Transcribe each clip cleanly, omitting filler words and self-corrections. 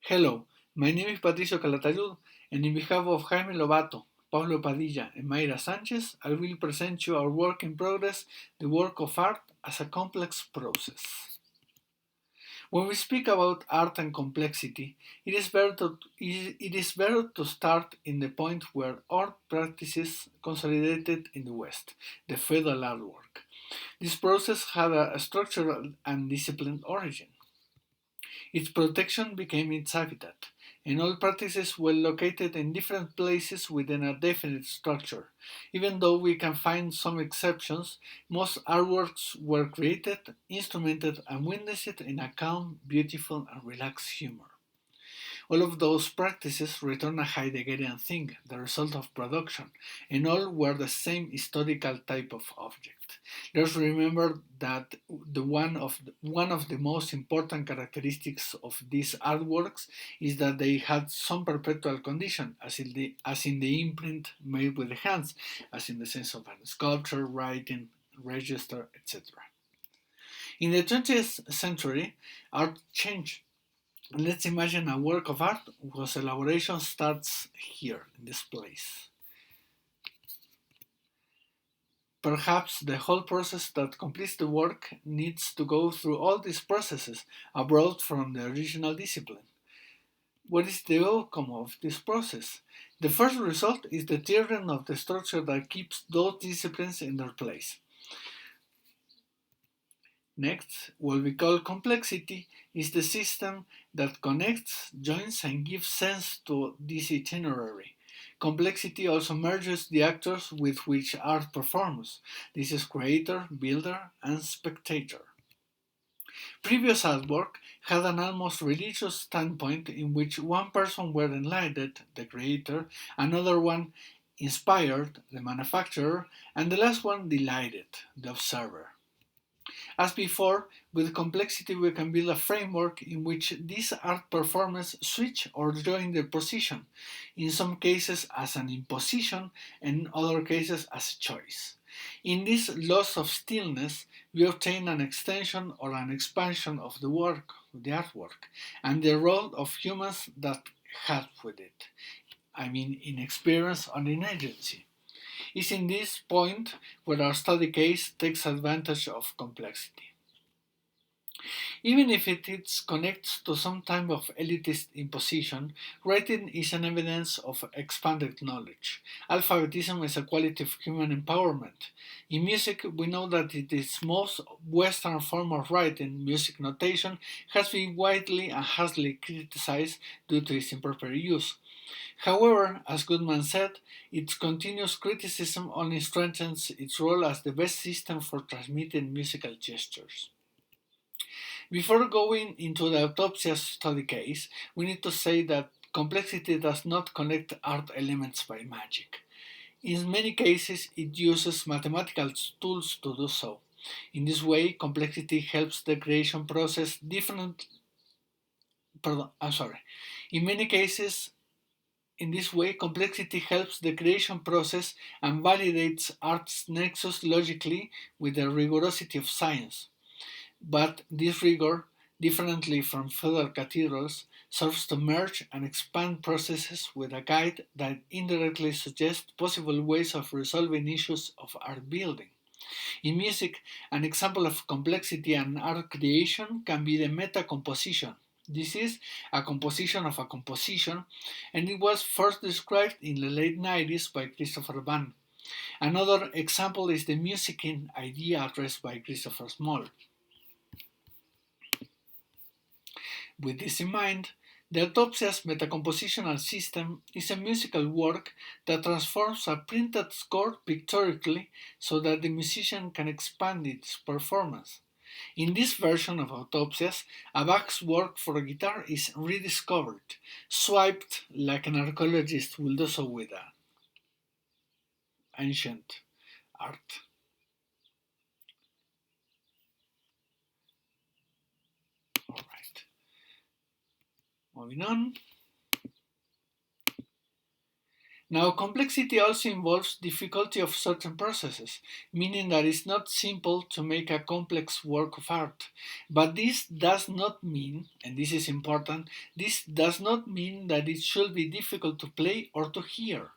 Hello, my name is Patricio Calatayud, and in behalf of Jaime Lobato, Pablo Padilla, and Mayra Sanchez, I will present you our work in progress, the work of art as a complex process. When we speak about art and complexity, it is better to start in the point where art practices consolidated in the West, the feudal artwork. This process had a structural and disciplined origin. Its protection became its habitat, and all practices were located in different places within a definite structure. Even though we can find some exceptions, most artworks were created, instrumented, and witnessed in a calm, beautiful, and relaxed humor. All of those practices return a Heideggerian thing, the result of production, and all were the same historical type of object. Let's remember that one of the most important characteristics of these artworks is that they had some perpetual condition, as in the imprint made with the hands, as in the sense of a sculpture, writing, register, etc. In the 20th century, art changed. Let's imagine a work of art whose elaboration starts here, in this place. Perhaps the whole process that completes the work needs to go through all these processes abroad from the original discipline. What is the outcome of this process? The first result is the tearing of the structure that keeps those disciplines in their place. Next, what we call complexity is the system that connects, joins, and gives sense to this itinerary. Complexity also merges the actors with which art performs. This is creator, builder, and spectator. Previous artwork had an almost religious standpoint in which one person were enlightened, the creator, another one inspired, the manufacturer, and the last one delighted, the observer. As before, with complexity we can build a framework in which these art performers switch or join their position, in some cases as an imposition and in other cases as a choice. In this loss of stillness, we obtain an extension or an expansion of the work, the artwork, and the role of humans that help with it. I mean, in experience and in agency. It's in this point where our study case takes advantage of complexity. Even if it connects to some type of elitist imposition, writing is an evidence of expanded knowledge. Alphabetism is a quality of human empowerment. In music, we know that its most Western form of writing, music notation, has been widely and harshly criticized due to its improper use. However, as Goodman said, its continuous criticism only strengthens its role as the best system for transmitting musical gestures. Before going into the autopsia study case, we need to say that complexity does not connect art elements by magic. In many cases, it uses mathematical tools to do so. In this way, complexity helps the creation process different. Pardon, I'm sorry. In many cases, in this way, complexity helps the creation process and validates art's nexus logically with the rigorosity of science. But this rigor, differently from feudal cathedrals, serves to merge and expand processes with a guide that indirectly suggests possible ways of resolving issues of art building. In music, an example of complexity and art creation can be the meta composition. This is a composition of a composition, and it was first described in the late 90s by Christopher Bahn. Another example is the musicking idea addressed by Christopher Small. With this in mind, the Autopsia's metacompositional system is a musical work that transforms a printed score pictorically so that the musician can expand its performance. In this version of Autopsias, a Bach's work for guitar is rediscovered, swiped like an archaeologist will do so with an ancient art. Alright, moving on. Now, complexity also involves difficulty of certain processes, meaning that it's not simple to make a complex work of art. But this does not mean, and this is important, this does not mean that it should be difficult to play or to hear.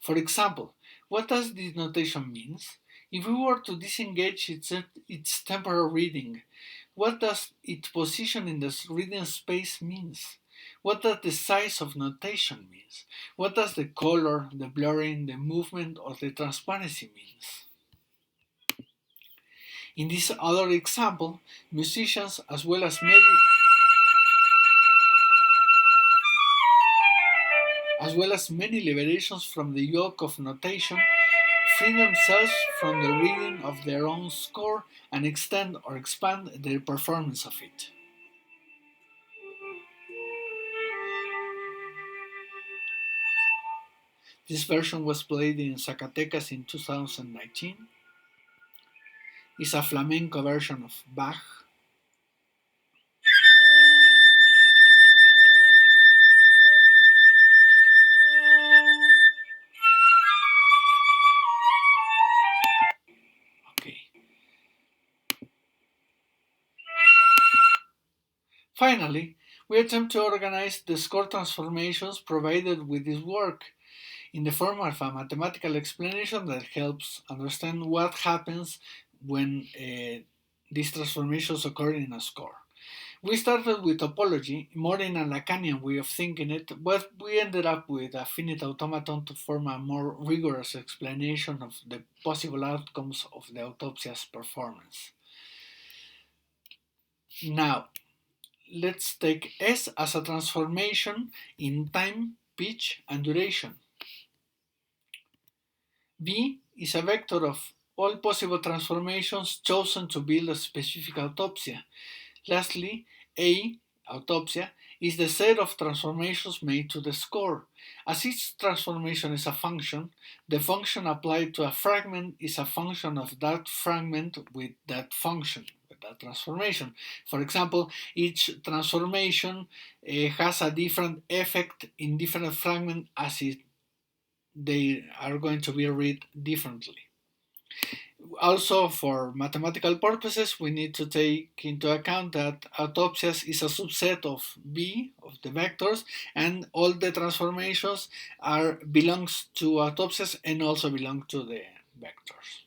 For example, what does this notation mean? If we were to disengage its temporal reading, what does its position in the reading space means? What does the size of notation means? What does the color, the blurring, the movement, or the transparency means? In this other example, musicians as well as many liberations from the yoke of notation free themselves from the reading of their own score and extend or expand their performance of it. This version was played in Zacatecas in 2019. It's a flamenco version of Bach. Okay. Finally, we attempt to organize the score transformations provided with this work in the form of a mathematical explanation that helps understand what happens when these transformations occur in a score. We started with topology, more in a Lacanian way of thinking it, but we ended up with a finite automaton to form a more rigorous explanation of the possible outcomes of the autopsia's performance. Now, let's take S as a transformation in time, pitch, and duration. B is a vector of all possible transformations chosen to build a specific autopsia. Lastly, A, autopsia, is the set of transformations made to the score. As each transformation is a function, the function applied to a fragment is a function of that fragment with that function, with that transformation. For example, each transformation has a different effect in different fragments as they are going to be read differently. Also, for mathematical purposes, we need to take into account that autopsias is a subset of B, of the vectors, and all the transformations belongs to autopsias and also belong to the vectors.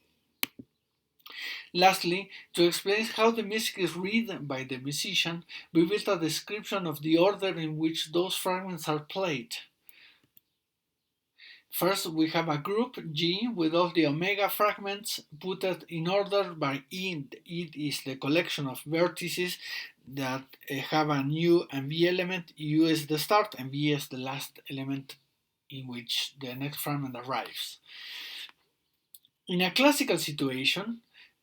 Lastly, to explain how the music is read by the musician, we built a description of the order in which those fragments are played. First, we have a group G with all the omega fragments put in order by E. E is the collection of vertices that have an U and V element. U is the start and V is the last element in which the next fragment arrives. In a classical situation,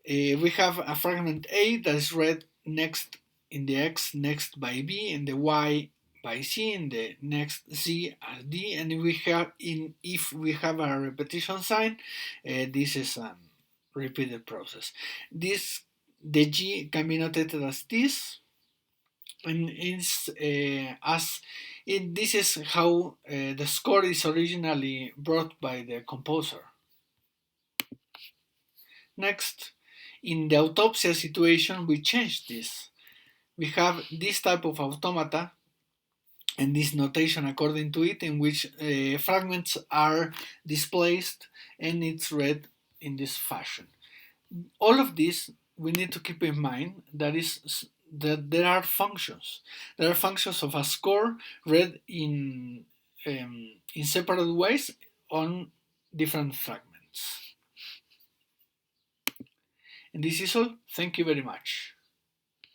we have a fragment A that is read next in the X next by B and the Y by C and the next Z as D, and if we have a repetition sign, this is a repeated process. The G can be notated as this, and this is how the score is originally brought by the composer. Next, in the autopsia situation, we change this. We have this type of automata and this notation according to it, in which fragments are displaced and it's read in this fashion. All of this we need to keep in mind that there are functions. There are functions of a score read in separate ways on different fragments. And this is all. Thank you very much.